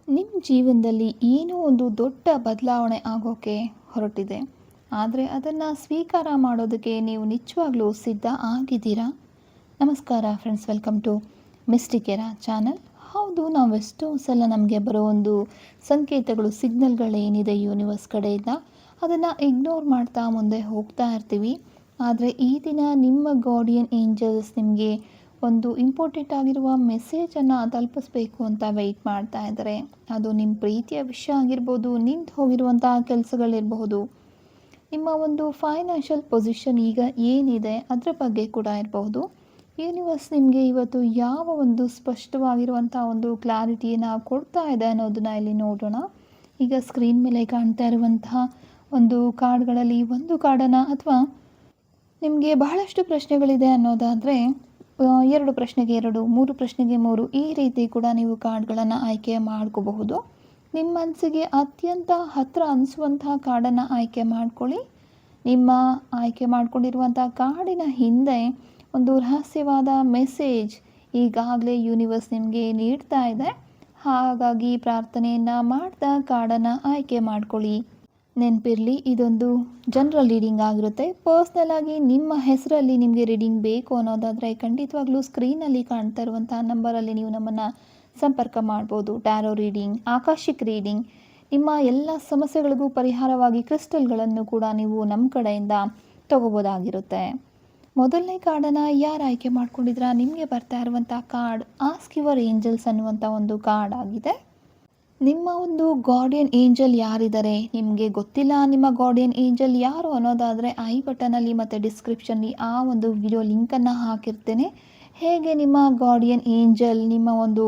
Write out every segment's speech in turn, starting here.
ನಿಮ್ಮ ಜೀವನದಲ್ಲಿ ಏನೋ ಒಂದು ದೊಡ್ಡ ಬದಲಾವಣೆ ಆಗೋಕ್ಕೆ ಹೊರಟಿದೆ. ಆದರೆ ಅದನ್ನು ಸ್ವೀಕಾರ ಮಾಡೋದಕ್ಕೆ ನೀವು ನಿಜವಾಗ್ಲೂ ಸಿದ್ಧ ಆಗಿದ್ದೀರಾ? ನಮಸ್ಕಾರ ಫ್ರೆಂಡ್ಸ್, ವೆಲ್ಕಮ್ ಟು ಮಿಸ್ಟಿಕೆರಾ ಚಾನಲ್. ಹೌದು, ನಾವೆಷ್ಟೋ ಸಲ ನಮಗೆ ಬರೋ ಒಂದು ಸಂಕೇತಗಳು, ಸಿಗ್ನಲ್ಗಳೇನಿದೆ ಯೂನಿವರ್ಸ್ ಕಡೆಯಿಂದ, ಅದನ್ನು ಇಗ್ನೋರ್ ಮಾಡ್ತಾ ಮುಂದೆ ಹೋಗ್ತಾ ಇರ್ತೀವಿ. ಆದರೆ ಈ ದಿನ ನಿಮ್ಮ ಗಾರ್ಡಿಯನ್ ಏಂಜಲ್ಸ್ ನಿಮಗೆ ಒಂದು ಇಂಪಾರ್ಟೆಂಟ್ ಆಗಿರುವ ಮೆಸೇಜನ್ನು ತಲುಪಿಸ್ಬೇಕು ಅಂತ ವೆಯ್ಟ್ ಮಾಡ್ತಾ ಇದ್ದಾರೆ. ಅದು ನಿಮ್ಮ ಪ್ರೀತಿಯ ವಿಷಯ ಆಗಿರ್ಬೋದು, ನಿಂತು ಹೋಗಿರುವಂಥ ಕೆಲಸಗಳಿರಬಹುದು, ನಿಮ್ಮ ಒಂದು ಫೈನಾನ್ಷಿಯಲ್ ಪೊಸಿಷನ್ ಈಗ ಏನಿದೆ ಅದರ ಬಗ್ಗೆ ಕೂಡ ಇರಬಹುದು. ಯೂನಿವರ್ಸ್ ನಿಮಗೆ ಇವತ್ತು ಯಾವ ಒಂದು ಸ್ಪಷ್ಟವಾಗಿರುವಂಥ ಒಂದು ಕ್ಲಾರಿಟಿಯನ್ನು ಕೊಡ್ತಾ ಇದೆ ಅನ್ನೋದನ್ನ ಇಲ್ಲಿ ನೋಡೋಣ. ಈಗ ಸ್ಕ್ರೀನ್ ಮೇಲೆ ಕಾಣ್ತಾ ಇರುವಂತಹ ಒಂದು ಕಾರ್ಡ್ಗಳಲ್ಲಿ ಒಂದು ಕಾರ್ಡನ್ನು, ಅಥವಾ ನಿಮಗೆ ಬಹಳಷ್ಟು ಪ್ರಶ್ನೆಗಳಿದೆ ಅನ್ನೋದಾದರೆ 2 ಪ್ರಶ್ನೆಗೆ 2, 3 ಪ್ರಶ್ನೆಗೆ 3, ಈ ರೀತಿ ಕೂಡ ನೀವು ಕಾರ್ಡ್ಗಳನ್ನು ಆಯ್ಕೆ ಮಾಡ್ಕೋಬಹುದು. ನಿಮ್ಮ ಮನಸ್ಸಿಗೆ ಅತ್ಯಂತ ಹತ್ತಿರ ಅನಿಸುವಂತಹ ಕಾರ್ಡನ್ನು ಆಯ್ಕೆ ಮಾಡ್ಕೊಳ್ಳಿ. ನಿಮ್ಮ ಆಯ್ಕೆ ಮಾಡ್ಕೊಂಡಿರುವಂಥ ಕಾರ್ಡಿನ ಹಿಂದೆ ಒಂದು ರಹಸ್ಯವಾದ ಮೆಸೇಜ್ ಈಗಾಗಲೇ ಯೂನಿವರ್ಸ್ ನಿಮಗೆ ನೀಡ್ತಾ ಇದೆ. ಹಾಗಾಗಿ ಪ್ರಾರ್ಥನೆಯನ್ನು ಮಾಡ್ತಾ ಕಾರ್ಡನ್ನು ಆಯ್ಕೆ ಮಾಡ್ಕೊಳ್ಳಿ. ನೆನಪಿರಲಿ, ಇದೊಂದು ಜನರಲ್ ರೀಡಿಂಗ್ ಆಗಿರುತ್ತೆ. ಪರ್ಸ್ನಲ್ ಆಗಿ ನಿಮ್ಮ ಹೆಸರಲ್ಲಿ ನಿಮಗೆ ರೀಡಿಂಗ್ ಬೇಕು ಅನ್ನೋದಾದರೆ ಖಂಡಿತವಾಗ್ಲೂ ಸ್ಕ್ರೀನಲ್ಲಿ ಕಾಣ್ತಾ ಇರುವಂಥ ನಂಬರಲ್ಲಿ ನೀವು ನಮ್ಮನ್ನು ಸಂಪರ್ಕ ಮಾಡ್ಬೋದು. ಟ್ಯಾರೋ ರೀಡಿಂಗ್, ಆಕಾಶಿಕ್ ರೀಡಿಂಗ್, ನಿಮ್ಮ ಎಲ್ಲ ಸಮಸ್ಯೆಗಳಿಗೂ ಪರಿಹಾರವಾಗಿ ಕ್ರಿಸ್ಟಲ್ಗಳನ್ನು ಕೂಡ ನೀವು ನಮ್ಮ ಕಡೆಯಿಂದ ತಗೋಬೋದಾಗಿರುತ್ತೆ. ಮೊದಲನೇ ಕಾರ್ಡನ್ನು ಯಾರು ಆಯ್ಕೆ ಮಾಡ್ಕೊಂಡಿದ್ರ, ನಿಮಗೆ ಬರ್ತಾ ಇರುವಂಥ ಕಾರ್ಡ್ ಆಸ್ಕ್ ಯುವರ್ ಏಂಜಲ್ಸ್ ಅನ್ನುವಂಥ ಒಂದು ಕಾರ್ಡ್ ಆಗಿದೆ. ನಿಮ್ಮ ಒಂದು ಗಾರ್ಡಿಯನ್ ಏಂಜಲ್ ಯಾರಿದ್ದಾರೆ, ನಿಮಗೆ ಗೊತ್ತಿಲ್ಲ ನಿಮ್ಮ ಗಾರ್ಡಿಯನ್ ಏಂಜಲ್ ಯಾರು ಅನ್ನೋದಾದರೆ ಐ ಬಟನಲ್ಲಿ ಮತ್ತು ಡಿಸ್ಕ್ರಿಪ್ಷನ್ಲಿ ಆ ಒಂದು ವಿಡಿಯೋ ಲಿಂಕನ್ನು ಹಾಕಿರ್ತೇನೆ. ಹೇಗೆ ನಿಮ್ಮ ಗಾರ್ಡಿಯನ್ ಏಂಜಲ್, ನಿಮ್ಮ ಒಂದು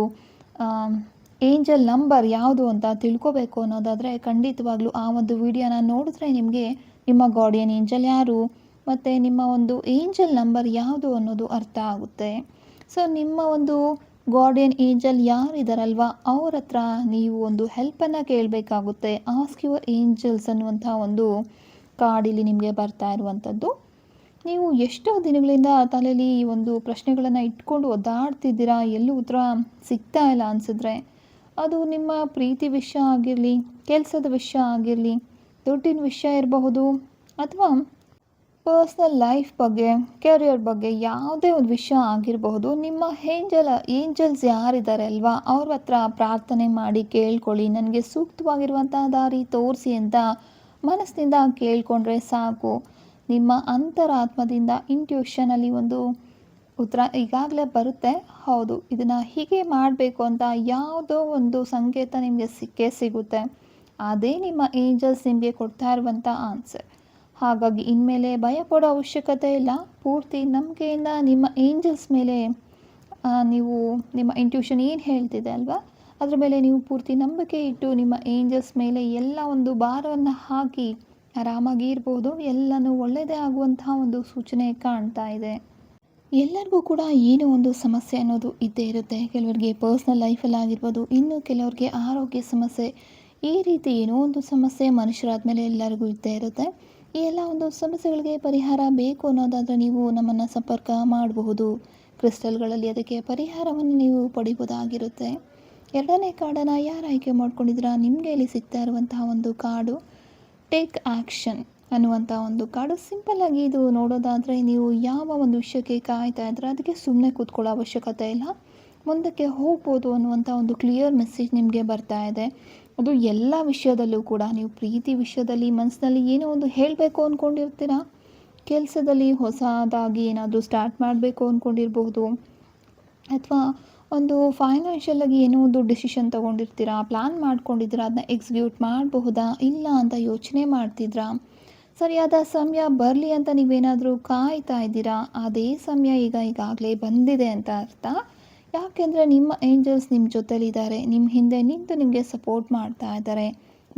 ಏಂಜಲ್ ನಂಬರ್ ಯಾವುದು ಅಂತ ತಿಳ್ಕೊಬೇಕು ಅನ್ನೋದಾದರೆ ಖಂಡಿತವಾಗ್ಲೂ ಆ ಒಂದು ವಿಡಿಯೋನ ನೋಡಿದ್ರೆ ನಿಮಗೆ ನಿಮ್ಮ ಗಾರ್ಡಿಯನ್ ಏಂಜಲ್ ಯಾರು ಮತ್ತು ನಿಮ್ಮ ಒಂದು ಏಂಜಲ್ ನಂಬರ್ ಯಾವುದು ಅನ್ನೋದು ಅರ್ಥ ಆಗುತ್ತೆ. ಸೊ ನಿಮ್ಮ ಒಂದು ಗಾರ್ಡಿಯನ್ ಏಂಜಲ್ ಯಾರಿದ್ದಾರಲ್ವ ಅವ್ರ ಹತ್ರ ನೀವು ಒಂದು ಹೆಲ್ಪನ್ನು ಕೇಳಬೇಕಾಗುತ್ತೆ. ಆಸ್ಕ್ ಯುವರ್ ಏಂಜಲ್ಸ್ ಅನ್ನುವಂಥ ಒಂದು ಕಾರ್ಡ್ ಇಲ್ಲಿ ನಿಮಗೆ ಬರ್ತಾ ಇರುವಂಥದ್ದು. ನೀವು ಎಷ್ಟೋ ದಿನಗಳಿಂದ ತಲೆಯಲ್ಲಿ ಈ ಒಂದು ಪ್ರಶ್ನೆಗಳನ್ನು ಇಟ್ಕೊಂಡು ಒದ್ದಾಡ್ತಿದ್ದೀರಾ, ಎಲ್ಲೂ ಉತ್ತರ ಸಿಗ್ತಾ ಇಲ್ಲ ಅನಿಸಿದ್ರೆ, ಅದು ನಿಮ್ಮ ಪ್ರೀತಿ ವಿಷಯ ಆಗಿರಲಿ, ಕೆಲಸದ ವಿಷಯ ಆಗಿರಲಿ, ದುಡ್ಡಿನ ವಿಷಯ ಇರಬಹುದು, ಅಥವಾ ಪರ್ಸ್ನಲ್ ಲೈಫ್ ಬಗ್ಗೆ, ಕೆರಿಯರ್ ಬಗ್ಗೆ ಯಾವುದೇ ಒಂದು ವಿಷಯ ಆಗಿರಬಹುದು. ನಿಮ್ಮ ಏಂಜಲ್ಸ್ ಯಾರಿದ್ದಾರೆ ಅಲ್ವಾ ಅವ್ರ ಹತ್ರ ಪ್ರಾರ್ಥನೆ ಮಾಡಿ ಕೇಳ್ಕೊಳ್ಳಿ. ನನಗೆ ಸೂಕ್ತವಾಗಿರುವಂಥ ದಾರಿ ತೋರಿಸಿ ಅಂತ ಮನಸ್ಸಿನಿಂದ ಕೇಳಿಕೊಂಡ್ರೆ ಸಾಕು. ನಿಮ್ಮ ಅಂತರಾತ್ಮದಿಂದ ಇಂಟ್ಯೂಷನಲ್ಲಿ ಒಂದು ಉತ್ತರ ಈಗಾಗಲೇ ಬರುತ್ತೆ. ಹೌದು, ಇದನ್ನು ಹೀಗೆ ಮಾಡಬೇಕು ಅಂತ ಯಾವುದೋ ಒಂದು ಸಂಕೇತ ನಿಮಗೆ ಸಿಕ್ಕೇ ಸಿಗುತ್ತೆ. ಅದೇ ನಿಮ್ಮ ಏಂಜಲ್ಸ್ ನಿಮಗೆ ಕೊಡ್ತಾ ಇರುವಂಥ ಆನ್ಸರ್. ಹಾಗಾಗಿ ಇನ್ಮೇಲೆ ಭಯ ಪಡೋ ಅವಶ್ಯಕತೆ ಇಲ್ಲ. ಪೂರ್ತಿ ನಂಬಿಕೆಯಿಂದ ನಿಮ್ಮ ಏಂಜಲ್ಸ್ ಮೇಲೆ ನೀವು ನಿಮ್ಮ ಇಂಟ್ಯೂಷನ್ ಏನು ಹೇಳ್ತಿದೆ ಅಲ್ವಾ ಅದ್ರ ಮೇಲೆ ನೀವು ಪೂರ್ತಿ ನಂಬಿಕೆ ಇಟ್ಟು ನಿಮ್ಮ ಏಂಜಲ್ಸ್ ಮೇಲೆ ಎಲ್ಲ ಒಂದು ಭಾರವನ್ನು ಹಾಕಿ ಆರಾಮಾಗಿ ಇರ್ಬೋದು. ಎಲ್ಲನೂ ಒಳ್ಳೆಯದೇ ಆಗುವಂತಹ ಒಂದು ಸೂಚನೆ ಕಾಣ್ತಾ ಇದೆ. ಎಲ್ಲರಿಗೂ ಕೂಡ ಏನೋ ಒಂದು ಸಮಸ್ಯೆ ಅನ್ನೋದು ಇದ್ದೇ ಇರುತ್ತೆ. ಕೆಲವರಿಗೆ ಪರ್ಸ್ನಲ್ ಲೈಫಲ್ಲಿ ಆಗಿರ್ಬೋದು, ಇನ್ನು ಕೆಲವರಿಗೆ ಆರೋಗ್ಯ ಸಮಸ್ಯೆ, ಈ ರೀತಿ ಏನೋ ಒಂದು ಸಮಸ್ಯೆ ಮನುಷ್ಯರಾದ ಮೇಲೆ ಎಲ್ಲರಿಗೂ ಇದ್ದೇ ಇರುತ್ತೆ. ಈ ಎಲ್ಲ ಒಂದು ಸಮಸ್ಯೆಗಳಿಗೆ ಪರಿಹಾರ ಬೇಕು ಅನ್ನೋದಾದರೆ ನೀವು ನಮ್ಮನ್ನು ಸಂಪರ್ಕ ಮಾಡಬಹುದು. ಕ್ರಿಸ್ಟಲ್ಗಳಲ್ಲಿ ಅದಕ್ಕೆ ಪರಿಹಾರವನ್ನು ನೀವು ಪಡಿಬೋದಾಗಿರುತ್ತೆ. ಎರಡನೇ ಕಾರ್ಡನ್ನು ಯಾರು ಆಯ್ಕೆ ಮಾಡ್ಕೊಂಡಿದ್ದೀರಾ, ನಿಮಗೆ ಇಲ್ಲಿ ಸಿಗ್ತಾ ಇರುವಂತಹ ಒಂದು ಕಾರ್ಡು ಟೇಕ್ ಆ್ಯಕ್ಷನ್ ಅನ್ನುವಂಥ ಒಂದು ಕಾರ್ಡು. ಸಿಂಪಲ್ಲಾಗಿ ಇದು ನೋಡೋದಾದರೆ, ನೀವು ಯಾವ ಒಂದು ವಿಷಯಕ್ಕೆ ಕಾಯ್ತಾ ಇದ್ರೆ ಅದಕ್ಕೆ ಸುಮ್ಮನೆ ಕೂತ್ಕೊಳ್ಳೋ ಅವಶ್ಯಕತೆ ಇಲ್ಲ, ಮುಂದಕ್ಕೆ ಹೋಗ್ಬೋದು ಅನ್ನುವಂಥ ಒಂದು ಕ್ಲಿಯರ್ ಮೆಸೇಜ್ ನಿಮಗೆ ಬರ್ತಾ ಇದೆ. ಅದು ಎಲ್ಲ ವಿಷಯದಲ್ಲೂ ಕೂಡ. ನೀವು ಪ್ರೀತಿ ವಿಷಯದಲ್ಲಿ ಮನಸ್ಸಿನಲ್ಲಿ ಏನೋ ಒಂದು ಹೇಳಬೇಕು ಅಂದ್ಕೊಂಡಿರ್ತೀರಾ, ಕೆಲಸದಲ್ಲಿ ಹೊಸದಾಗಿ ಏನಾದರೂ ಸ್ಟಾರ್ಟ್ ಮಾಡಬೇಕು ಅಂದ್ಕೊಂಡಿರ್ಬೋದು, ಅಥವಾ ಒಂದು ಫೈನಾನ್ಷಿಯಲಾಗಿ ಏನೋ ಒಂದು ಡಿಸಿಷನ್ ತೊಗೊಂಡಿರ್ತೀರಾ, ಪ್ಲ್ಯಾನ್ ಮಾಡ್ಕೊಂಡಿದ್ದೀರಾ, ಅದನ್ನ ಎಕ್ಸಿಕ್ಯೂಟ್ ಮಾಡಬಹುದಾ ಇಲ್ಲ ಅಂತ ಯೋಚನೆ ಮಾಡ್ತಿದ್ರಾ, ಸರಿಯಾದ ಸಮಯ ಬರಲಿ ಅಂತ ನೀವೇನಾದರೂ ಕಾಯ್ತಾ ಇದ್ದೀರಾ, ಅದೇ ಸಮಯ ಈಗಾಗಲೇ ಬಂದಿದೆ ಅಂತ ಅರ್ಥ. ಯಾಕೆಂದರೆ ನಿಮ್ಮ ಏಂಜಲ್ಸ್ ನಿಮ್ಮ ಜೊತೆಲಿದ್ದಾರೆ, ನಿಮ್ಮ ಹಿಂದೆ ನಿಂತು ನಿಮಗೆ ಸಪೋರ್ಟ್ ಮಾಡ್ತಾ ಇದ್ದಾರೆ.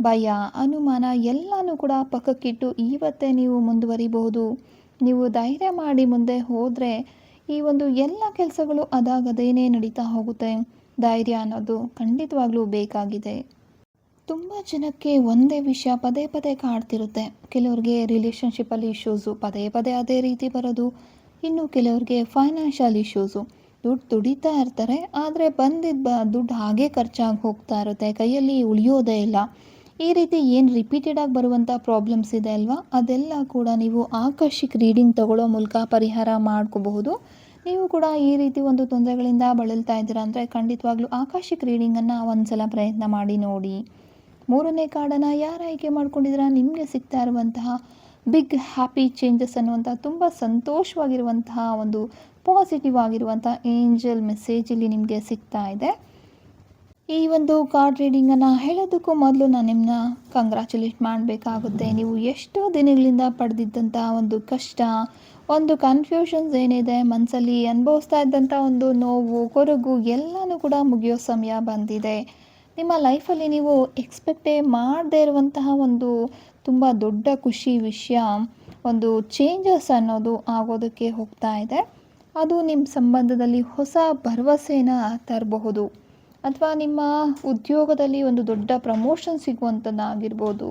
ಭಯ, ಅನುಮಾನ ಎಲ್ಲನೂ ಕೂಡ ಪಕ್ಕಕ್ಕಿಟ್ಟು ಇವತ್ತೇ ನೀವು ಮುಂದುವರಿಬಹುದು. ನೀವು ಧೈರ್ಯ ಮಾಡಿ ಮುಂದೆ ಹೋದರೆ ಈ ಒಂದು ಎಲ್ಲ ಕೆಲಸಗಳು ಅದಾಗದೇನೆ ನಡೀತಾ ಹೋಗುತ್ತೆ. ಧೈರ್ಯ ಅನ್ನೋದು ಖಂಡಿತವಾಗ್ಲೂ ಬೇಕಾಗಿದೆ. ತುಂಬ ಜನಕ್ಕೆ ಒಂದೇ ವಿಷಯ ಪದೇ ಪದೇ ಕಾಡ್ತಿರುತ್ತೆ. ಕೆಲವ್ರಿಗೆ ರಿಲೇಷನ್ಶಿಪ್ಪಲ್ಲಿ ಇಶ್ಯೂಸು ಪದೇ ಪದೇ ಅದೇ ರೀತಿ ಬರೋದು, ಇನ್ನು ಕೆಲವ್ರಿಗೆ ಫೈನಾನ್ಷಿಯಲ್ ಇಶ್ಯೂಸು, ದುಡ್ಡು ದುಡಿತಾ ಇರ್ತಾರೆ, ಆದರೆ ಬಂದಿದ್ದ ದುಡ್ಡು ಹಾಗೇ ಖರ್ಚಾಗಿ ಹೋಗ್ತಾ ಇರುತ್ತೆ, ಕೈಯಲ್ಲಿ ಉಳಿಯೋದೇ ಇಲ್ಲ. ಈ ರೀತಿ ಏನು ರಿಪೀಟೆಡಾಗಿ ಬರುವಂಥ ಪ್ರಾಬ್ಲಮ್ಸ್ ಇದೆ ಅಲ್ವಾ, ಅದೆಲ್ಲ ಕೂಡ ನೀವು ಆಕರ್ಷಿಕ್ ರೀಡಿಂಗ್ ತಗೊಳ್ಳೋ ಮೂಲಕ ಪರಿಹಾರ ಮಾಡ್ಕೋಬಹುದು. ನೀವು ಕೂಡ ಈ ರೀತಿ ಒಂದು ತೊಂದರೆಗಳಿಂದ ಬಳಲ್ತಾ ಇದ್ದೀರಾ ಅಂದರೆ ಖಂಡಿತವಾಗ್ಲೂ ಆಕಾಶಿಕ್ ರೀಡಿಂಗನ್ನು ಒಂದ್ಸಲ ಪ್ರಯತ್ನ ಮಾಡಿ ನೋಡಿ. ಮೂರನೇ ಕಾರ್ಡನ್ನು ಯಾರು ಆಯ್ಕೆ ಮಾಡ್ಕೊಂಡಿದ್ದೀರಾ, ನಿಮಗೆ ಸಿಗ್ತಾ ಇರುವಂತಹ ಬಿಗ್ ಹ್ಯಾಪಿ ಚೇಂಜಸ್ ಅನ್ನುವಂಥ ತುಂಬ ಸಂತೋಷವಾಗಿರುವಂತಹ ಒಂದು ಪಾಸಿಟಿವ್ ಆಗಿರುವಂಥ ಏಂಜಲ್ ಮೆಸೇಜ್ ಇಲ್ಲಿ ನಿಮಗೆ ಸಿಗ್ತಾ ಇದೆ. ಈ ಒಂದು ಕಾರ್ಡ್ ರೀಡಿಂಗನ್ನು ಹೇಳೋದಕ್ಕೂ ಮೊದಲು ನಾನು ನಿಮ್ಮನ್ನ ಕಂಗ್ರ್ಯಾಚುಲೇಟ್ ಮಾಡಬೇಕಾಗುತ್ತೆ. ನೀವು ಎಷ್ಟೋ ದಿನಗಳಿಂದ ಪಡೆದಿದ್ದಂಥ ಒಂದು ಕಷ್ಟ, ಒಂದು ಕನ್ಫ್ಯೂಷನ್ಸ್ ಏನಿದೆ ಮನಸ್ಸಲ್ಲಿ ಅನುಭವಿಸ್ತಾ ಇದ್ದಂಥ ಒಂದು ನೋವು, ಕೊರಗು ಎಲ್ಲನೂ ಕೂಡ ಮುಗಿಯೋ ಸಮಯ ಬಂದಿದೆ. ನಿಮ್ಮ ಲೈಫಲ್ಲಿ ನೀವು ಎಕ್ಸ್ಪೆಕ್ಟೇ ಮಾಡದೇ ಇರುವಂತಹ ಒಂದು ತುಂಬ ದೊಡ್ಡ ಖುಷಿ ವಿಷಯ, ಒಂದು ಚೇಂಜಸ್ ಅನ್ನೋದು ಆಗೋದಕ್ಕೆ ಹೋಗ್ತಾ ಇದೆ. ಅದು ನಿಮ್ಮ ಸಂಬಂಧದಲ್ಲಿ ಹೊಸ ಭರವಸೆನ ತರಬಹುದು, ಅಥವಾ ನಿಮ್ಮ ಉದ್ಯೋಗದಲ್ಲಿ ಒಂದು ದೊಡ್ಡ ಪ್ರಮೋಷನ್ ಸಿಗುವಂಥದ್ದಾಗಿರ್ಬೋದು.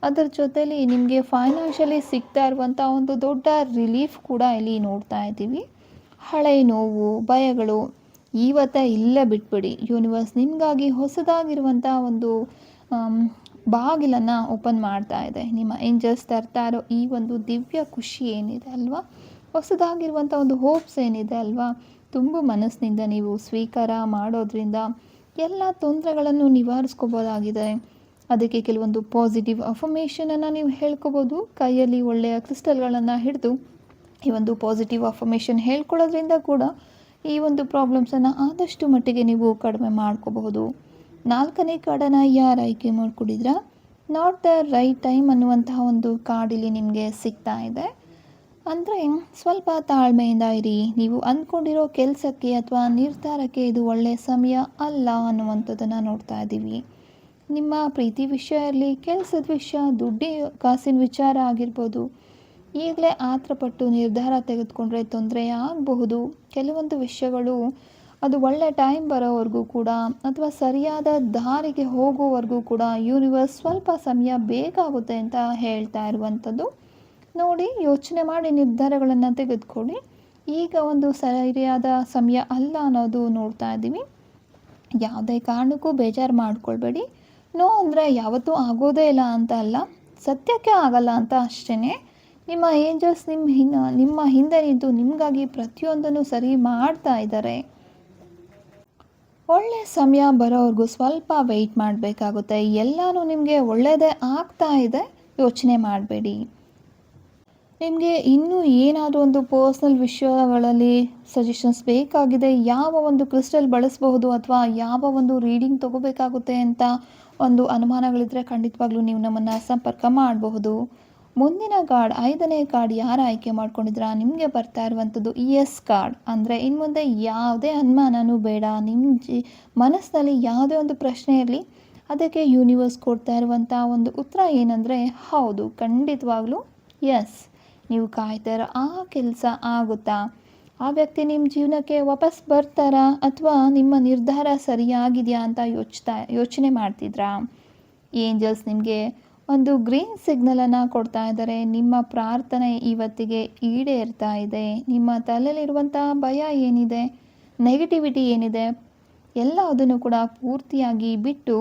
ಅದರ ಜೊತೆಲಿ ನಿಮಗೆ ಫೈನಾನ್ಷಿಯಲಿ ಸಿಗ್ತಾ ಇರುವಂಥ ಒಂದು ದೊಡ್ಡ ರಿಲೀಫ್ ಕೂಡ ಇಲ್ಲಿ ನೋಡ್ತಾ ಇದ್ದೀವಿ. ಹಳೆ ನೋವು, ಭಯಗಳು ಇವತ್ತೇ ಇಲ್ಲೇ ಬಿಟ್ಬಿಡಿ. ಯೂನಿವರ್ಸ್ ನಿಮಗಾಗಿ ಹೊಸದಾಗಿರುವಂಥ ಒಂದು ಬಾಗಿಲನ್ನು ಓಪನ್ ಮಾಡ್ತಾ ಇದೆ. ನಿಮ್ಮ ಏಂಜಲ್ಸ್ ತರ್ತಾ ಇರೋ ಈ ಒಂದು ದಿವ್ಯ ಖುಷಿ ಏನಿದೆ ಅಲ್ವಾ, ಹೊಸದಾಗಿರುವಂಥ ಒಂದು ಹೋಪ್ಸ್ ಏನಿದೆ ಅಲ್ವಾ, ತುಂಬ ಮನಸ್ಸಿನಿಂದ ನೀವು ಸ್ವೀಕಾರ ಮಾಡೋದ್ರಿಂದ ಎಲ್ಲ ತೊಂದರೆಗಳನ್ನು ನಿವಾರಿಸ್ಕೋಬೋದಾಗಿದೆ. ಅದಕ್ಕೆ ಕೆಲವೊಂದು ಪಾಸಿಟಿವ್ ಅಫರ್ಮೇಷನನ್ನು ನೀವು ಹೇಳ್ಕೊಬೋದು. ಕೈಯಲ್ಲಿ ಒಳ್ಳೆಯ ಕ್ರಿಸ್ಟಲ್ಗಳನ್ನು ಹಿಡಿದು ಈ ಒಂದು ಪಾಸಿಟಿವ್ ಅಫರ್ಮೇಷನ್ ಹೇಳ್ಕೊಳ್ಳೋದ್ರಿಂದ ಕೂಡ ಈ ಒಂದು ಪ್ರಾಬ್ಲಮ್ಸನ್ನು ಆದಷ್ಟು ಮಟ್ಟಿಗೆ ನೀವು ಕಡಿಮೆ ಮಾಡ್ಕೋಬಹುದು. ನಾಲ್ಕನೇ ಕಾರ್ಡನ್ನು ಯಾರು ಆಯ್ಕೆ ಮಾಡ್ಕೊಂಡಿದ್ರಾ, ನಾಟ್ ದ ರೈಟ್ ಟೈಮ್ ಅನ್ನುವಂತಹ ಒಂದು ಕಾರ್ಡ್ ಇಲ್ಲಿ ನಿಮಗೆ ಸಿಗ್ತಾ ಇದೆ. ಅಂದರೆ ಸ್ವಲ್ಪ ತಾಳ್ಮೆಯಿಂದ ಇರಿ. ನೀವು ಅಂದ್ಕೊಂಡಿರೋ ಕೆಲಸಕ್ಕೆ ಅಥವಾ ನಿರ್ಧಾರಕ್ಕೆ ಇದು ಒಳ್ಳೆಯ ಸಮಯ ಅಲ್ಲ ಅನ್ನುವಂಥದ್ದನ್ನು ನೋಡ್ತಾ ಇದ್ದೀವಿ. ನಿಮ್ಮ ಪ್ರೀತಿ ವಿಷಯ ಇರಲಿ, ಕೆಲಸದ ವಿಷಯ, ದುಡ್ಡಿ ಕಾಸಿನ ವಿಚಾರ ಆಗಿರ್ಬೋದು, ಈಗಲೇ ಆತರಪಟ್ಟು ನಿರ್ಧಾರ ತೆಗೆದುಕೊಂಡ್ರೆ ತೊಂದರೆ ಆಗಬಹುದು. ಕೆಲವೊಂದು ವಿಷಯಗಳು ಅದು ಒಳ್ಳೆ ಟೈಮ್ ಬರೋವರೆಗೂ ಕೂಡ ಅಥವಾ ಸರಿಯಾದ ದಾರಿಗೆ ಹೋಗೋವರೆಗೂ ಕೂಡ ಯೂನಿವರ್ಸ್ ಸ್ವಲ್ಪ ಸಮಯ ಬೇಕಾಗುತ್ತೆ ಅಂತ ಹೇಳ್ತಾ ಇರುವಂಥದ್ದು. ನೋಡಿ, ಯೋಚನೆ ಮಾಡಿ ನಿರ್ಧಾರಗಳನ್ನು ತೆಗೆದುಕೊಳ್ಳಿ. ಈಗ ಒಂದು ಸರಿಯಾದ ಸಮಯ ಅಲ್ಲ ಅನ್ನೋದು ನೋಡ್ತಾ ಇದ್ದೀವಿ. ಯಾವುದೇ ಕಾರಣಕ್ಕೂ ಬೇಜಾರು ಮಾಡ್ಕೊಳ್ಬೇಡಿ. ನೋ ಅಂದರೆ ಯಾವತ್ತೂ ಆಗೋದೇ ಇಲ್ಲ ಅಂತ ಅಲ್ಲ, ಸತ್ಯಕ್ಕೆ ಆಗಲ್ಲ ಅಂತ ಅಷ್ಟೇ. ನಿಮ್ಮ ಏಂಜಲ್ಸ್ ನಿಮ್ಮ ಹಿಂದೆ ನಿಂತು ನಿಮಗಾಗಿ ಪ್ರತಿಯೊಂದನ್ನು ಸರಿ ಮಾಡ್ತಾ ಇದ್ದಾರೆ. ಒಳ್ಳೆಯ ಸಮಯ ಬರೋವರೆಗೂ ಸ್ವಲ್ಪ ವೆಯ್ಟ್ ಮಾಡಬೇಕಾಗುತ್ತೆ. ಎಲ್ಲನೂ ನಿಮಗೆ ಒಳ್ಳೆಯದೇ ಆಗ್ತಾ ಇದೆ, ಯೋಚನೆ ಮಾಡಬೇಡಿ. ನಿಮಗೆ ಇನ್ನೂ ಏನಾದರೂ ಒಂದು ಪರ್ಸ್ನಲ್ ವಿಷಯಗಳಲ್ಲಿ ಸಜೆಷನ್ಸ್ ಬೇಕಾಗಿದೆ, ಯಾವ ಒಂದು ಕ್ರಿಸ್ಟಲ್ ಬಳಸಬಹುದು ಅಥವಾ ಯಾವ ಒಂದು ರೀಡಿಂಗ್ ತೊಗೋಬೇಕಾಗುತ್ತೆ ಅಂತ ಒಂದು ಅನುಮಾನಗಳಿದ್ದರೆ ಖಂಡಿತವಾಗ್ಲೂ ನೀವು ನಮ್ಮನ್ನು ಸಂಪರ್ಕ ಮಾಡಬಹುದು. ಮುಂದಿನ ಕಾರ್ಡ್, 5ನೇ ಕಾರ್ಡ್ ಯಾರು ಆಯ್ಕೆ ಮಾಡ್ಕೊಂಡಿದ್ದೀರಾ, ನಿಮಗೆ ಬರ್ತಾ ಇರುವಂಥದ್ದು ES ಕಾರ್ಡ್. ಅಂದರೆ ಇನ್ನು ಮುಂದೆ ಯಾವುದೇ ಅನುಮಾನನೂ ಬೇಡ. ನಿಮ್ಮ ಮನಸ್ಸಿನಲ್ಲಿ ಯಾವುದೇ ಒಂದು ಪ್ರಶ್ನೆ ಇರಲಿ, ಅದಕ್ಕೆ ಯೂನಿವರ್ಸ್ ಕೊಡ್ತಾ ಇರುವಂಥ ಒಂದು ಉತ್ತರ ಏನಂದರೆ ಹೌದು, ಖಂಡಿತವಾಗ್ಲೂ ಎಸ್. ನೀವು ಕಾಯ್ತಾ ಇರೋ ಆ ಕೆಲಸ ಆಗುತ್ತಾ, ಆ ವ್ಯಕ್ತಿ ನಿಮ್ಮ ಜೀವನಕ್ಕೆ ವಾಪಸ್ ಬರ್ತಾರಾ, ಅಥವಾ ನಿಮ್ಮ ನಿರ್ಧಾರ ಸರಿಯಾಗಿದೆಯಾ ಅಂತ ಯೋಚನೆ ಮಾಡ್ತಿದ್ರಾ. ಏಂಜಲ್ಸ್ ನಿಮಗೆ ಒಂದು ಗ್ರೀನ್ ಸಿಗ್ನಲನ್ನು ಕೊಡ್ತಾ ಇದ್ದಾರೆ. ನಿಮ್ಮ ಪ್ರಾರ್ಥನೆ ಇವತ್ತಿಗೆ ಈಡೇರ್ತಾ ಇದೆ. ನಿಮ್ಮ ತಲೆಯಲ್ಲಿರುವಂಥ ಭಯ ಏನಿದೆ, ನೆಗೆಟಿವಿಟಿ ಏನಿದೆ, ಎಲ್ಲದನ್ನು ಕೂಡ ಪೂರ್ತಿಯಾಗಿ ಬಿಟ್ಟು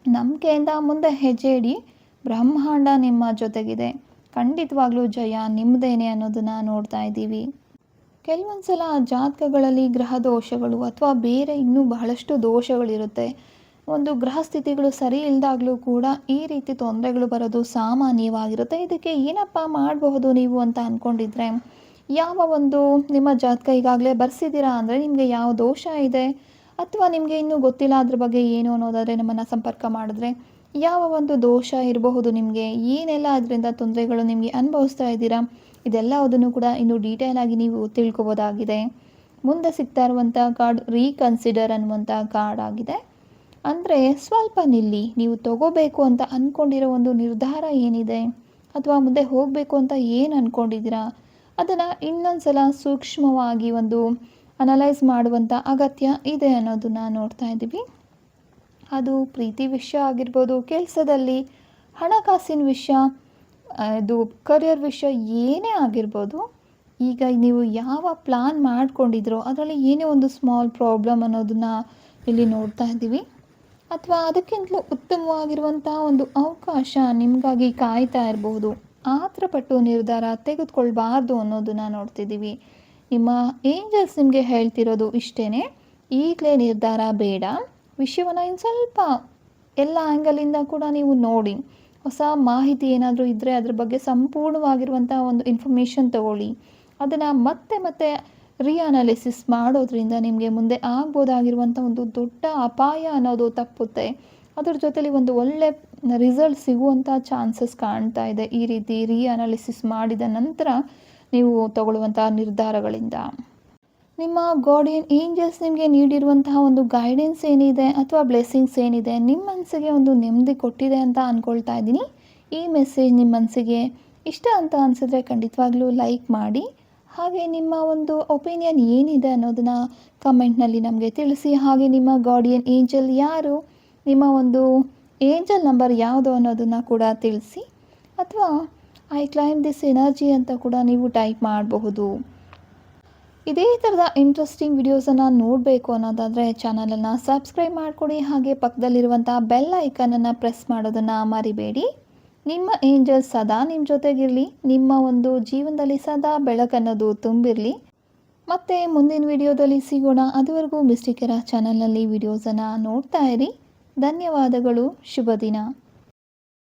ನಂಬಿಕೆಯಿಂದ ಮುಂದೆ ಹೆಜ್ಜೆ ಇಡಿ. ಬ್ರಹ್ಮಾಂಡ ನಿಮ್ಮ ಜೊತೆಗಿದೆ. ಖಂಡಿತವಾಗ್ಲೂ ಜಯ ನಿಮ್ಮದೇನೆ ಅನ್ನೋದನ್ನು ನೋಡ್ತಾ ಇದ್ದೀವಿ. ಕೆಲವೊಂದು ಸಲ ಜಾತಕಗಳಲ್ಲಿ ಗ್ರಹ ದೋಷಗಳು ಅಥವಾ ಬೇರೆ ಇನ್ನೂ ಬಹಳಷ್ಟು ದೋಷಗಳಿರುತ್ತೆ. ಒಂದು ಗ್ರಹ ಸ್ಥಿತಿಗಳು ಸರಿ ಇಲ್ಲದಾಗಲೂ ಕೂಡ ಈ ರೀತಿ ತೊಂದರೆಗಳು ಬರೋದು ಸಾಮಾನ್ಯವಾಗಿರುತ್ತೆ. ಇದಕ್ಕೆ ಏನಪ್ಪ ಮಾಡಬಹುದು ನೀವು ಅಂತ ಅಂದ್ಕೊಂಡಿದ್ರೆ, ಯಾವ ಒಂದು ನಿಮ್ಮ ಜಾತಕ ಈಗಾಗಲೇ ಬರ್ಸಿದ್ದೀರಾ ಅಂದರೆ ನಿಮಗೆ ಯಾವ ದೋಷ ಇದೆ ಅಥವಾ ನಿಮಗೆ ಇನ್ನೂ ಗೊತ್ತಿಲ್ಲ ಅದ್ರ ಬಗ್ಗೆ ಏನು ಅನ್ನೋದಾದರೆ ನಮ್ಮನ್ನು ಸಂಪರ್ಕ ಮಾಡಿದ್ರೆ ಯಾವ ಒಂದು ದೋಷ ಇರಬಹುದು, ನಿಮಗೆ ಏನೆಲ್ಲ ಅದರಿಂದ ತೊಂದರೆಗಳು ನಿಮಗೆ ಅನುಭವಿಸ್ತಾ ಇದ್ದೀರಾ, ಇದೆಲ್ಲದನ್ನು ಕೂಡ ಇನ್ನೂ ಡೀಟೇಲ್ ಆಗಿ ನೀವು ತಿಳ್ಕೊಬೋದಾಗಿದೆ. ಮುಂದೆ ಸಿಗ್ತಾ ಇರುವಂಥ ಕಾರ್ಡ್ ರೀಕನ್ಸಿಡರ್ ಅನ್ನುವಂಥ ಕಾರ್ಡ್ ಆಗಿದೆ. ಅಂದರೆ ಸ್ವಲ್ಪ ನಿಲ್ಲಿ. ನೀವು ತಗೋಬೇಕು ಅಂತ ಅಂದ್ಕೊಂಡಿರೋ ಒಂದು ನಿರ್ಧಾರ ಏನಿದೆ ಅಥವಾ ಮುಂದೆ ಹೋಗಬೇಕು ಅಂತ ಏನು ಅಂದ್ಕೊಂಡಿದ್ದೀರಾ, ಅದನ್ನು ಇನ್ನೊಂದು ಸಲ ಸೂಕ್ಷ್ಮವಾಗಿ ಒಂದು ಅನಲೈಸ್ ಮಾಡುವಂಥ ಅಗತ್ಯ ಇದೆ ಅನ್ನೋದನ್ನು ನೋಡ್ತಾ ಇದ್ದೀವಿ. ಅದು ಪ್ರೀತಿ ವಿಷಯ ಆಗಿರ್ಬೋದು, ಕೆಲಸದಲ್ಲಿ ಹಣಕಾಸಿನ ವಿಷಯ, ಇದು ಕರಿಯರ್ ವಿಷಯ ಏನೇ ಆಗಿರ್ಬೋದು, ಈಗ ನೀವು ಯಾವ ಪ್ಲಾನ್ ಮಾಡ್ಕೊಂಡಿದ್ರೋ ಅದರಲ್ಲಿ ಏನೇ ಒಂದು ಸ್ಮಾಲ್ ಪ್ರಾಬ್ಲಮ್ ಅನ್ನೋದನ್ನು ಇಲ್ಲಿ ನೋಡ್ತಾ ಇದ್ದೀವಿ, ಅಥವಾ ಅದಕ್ಕಿಂತಲೂ ಉತ್ತಮವಾಗಿರುವಂಥ ಒಂದು ಅವಕಾಶ ನಿಮಗಾಗಿ ಕಾಯ್ತಾ ಇರಬಹುದು. ಆತುರಪಟ್ಟು ನಿರ್ಧಾರ ತೆಗೆದುಕೊಳ್ಬಾರ್ದು ಅನ್ನೋದನ್ನು ನೋಡ್ತಿದ್ದೀವಿ. ನಿಮ್ಮ ಏಂಜಲ್ಸ್ ನಿಮಗೆ ಹೇಳ್ತಿರೋದು ಇಷ್ಟೇ, ಈಗಲೇ ನಿರ್ಧಾರ ಬೇಡ. ವಿಷಯವನ್ನು ಇನ್ನು ಸ್ವಲ್ಪ ಎಲ್ಲ ಆ್ಯಂಗಲಿಂದ ಕೂಡ ನೀವು ನೋಡಿ, ಹೊಸ ಮಾಹಿತಿ ಏನಾದರೂ ಇದ್ದರೆ ಅದ್ರ ಬಗ್ಗೆ ಸಂಪೂರ್ಣವಾಗಿರುವಂಥ ಒಂದು ಇನ್ಫಾರ್ಮೇಷನ್ ತಗೊಳ್ಳಿ. ಅದನ್ನು ಮತ್ತೆ ಮತ್ತೆ ರೀಅನಾಲಿಸಿಸ್ ಮಾಡೋದ್ರಿಂದ ನಿಮಗೆ ಮುಂದೆ ಆಗ್ಬೋದಾಗಿರುವಂಥ ಒಂದು ದೊಡ್ಡ ಅಪಾಯ ಅನ್ನೋದು ತಪ್ಪುತ್ತೆ. ಅದ್ರ ಜೊತೆಲಿ ಒಂದು ಒಳ್ಳೆ ರಿಸಲ್ಟ್ ಸಿಗುವಂಥ ಚಾನ್ಸಸ್ ಕಾಣ್ತಾ ಇದೆ ಈ ರೀತಿ ರೀಅನಾಲಿಸಿಸ್ ಮಾಡಿದ ನಂತರ ನೀವು ತಗೊಳ್ಳುವಂಥ ನಿರ್ಧಾರಗಳಿಂದ. ನಿಮ್ಮ ಗಾರ್ಡಿಯನ್ ಏಂಜಲ್ಸ್ ನಿಮಗೆ ನೀಡಿರುವಂತಹ ಒಂದು ಗೈಡೆನ್ಸ್ ಏನಿದೆ ಅಥವಾ ಬ್ಲೆಸ್ಸಿಂಗ್ಸ್ ಏನಿದೆ ನಿಮ್ಮ ಮನಸ್ಸಿಗೆ ಒಂದು ನೆಮ್ಮದಿ ಕೊಟ್ಟಿದೆ ಅಂತ ಅಂದ್ಕೊಳ್ತಾ ಇದ್ದೀನಿ. ಈ ಮೆಸೇಜ್ ನಿಮ್ಮ ಮನಸ್ಸಿಗೆ ಇಷ್ಟ ಅಂತ ಅನಿಸಿದ್ರೆ ಖಂಡಿತವಾಗ್ಲೂ ಲೈಕ್ ಮಾಡಿ. ಹಾಗೆ ನಿಮ್ಮ ಒಂದು ಒಪಿನಿಯನ್ ಏನಿದೆ ಅನ್ನೋದನ್ನು ಕಮೆಂಟ್ನಲ್ಲಿ ನಮಗೆ ತಿಳಿಸಿ. ಹಾಗೆ ನಿಮ್ಮ ಗಾರ್ಡಿಯನ್ ಏಂಜಲ್ ಯಾರು, ನಿಮ್ಮ ಒಂದು ಏಂಜಲ್ ನಂಬರ್ ಯಾವುದು ಅನ್ನೋದನ್ನು ಕೂಡ ತಿಳಿಸಿ, ಅಥವಾ ಐ ಕ್ಲೈಮ್ ದಿಸ್ ಎನರ್ಜಿ ಅಂತ ಕೂಡ ನೀವು ಟೈಪ್ ಮಾಡಬಹುದು. ಇದೇ ಥರದ ಇಂಟ್ರೆಸ್ಟಿಂಗ್ ವಿಡಿಯೋಸನ್ನು ನೋಡಬೇಕು ಅನ್ನೋದಾದರೆ ಚಾನಲನ್ನು ಸಬ್ಸ್ಕ್ರೈಬ್ ಮಾಡಿಕೊಡಿ. ಹಾಗೆ ಪಕ್ಕದಲ್ಲಿರುವಂಥ ಬೆಲ್ ಐಕನನ್ನು ಪ್ರೆಸ್ ಮಾಡೋದನ್ನು ಮರಿಬೇಡಿ. ನಿಮ್ಮ ಏಂಜಲ್ಸ್ ಸದಾ ನಿಮ್ಮ ಜೊತೆಗಿರಲಿ, ನಿಮ್ಮ ಒಂದು ಜೀವನದಲ್ಲಿ ಸದಾ ಬೆಳಕನ್ನೋದು ತುಂಬಿರಲಿ. ಮತ್ತು ಮುಂದಿನ ವಿಡಿಯೋದಲ್ಲಿ ಸಿಗೋಣ. ಅದುವರೆಗೂ ಮಿಸ್ಟಿಕ್ ಎರಾ ಚಾನಲ್ನಲ್ಲಿ ವಿಡಿಯೋಸನ್ನು ನೋಡ್ತಾ ಇರಿ. ಧನ್ಯವಾದಗಳು. ಶುಭ ದಿನ.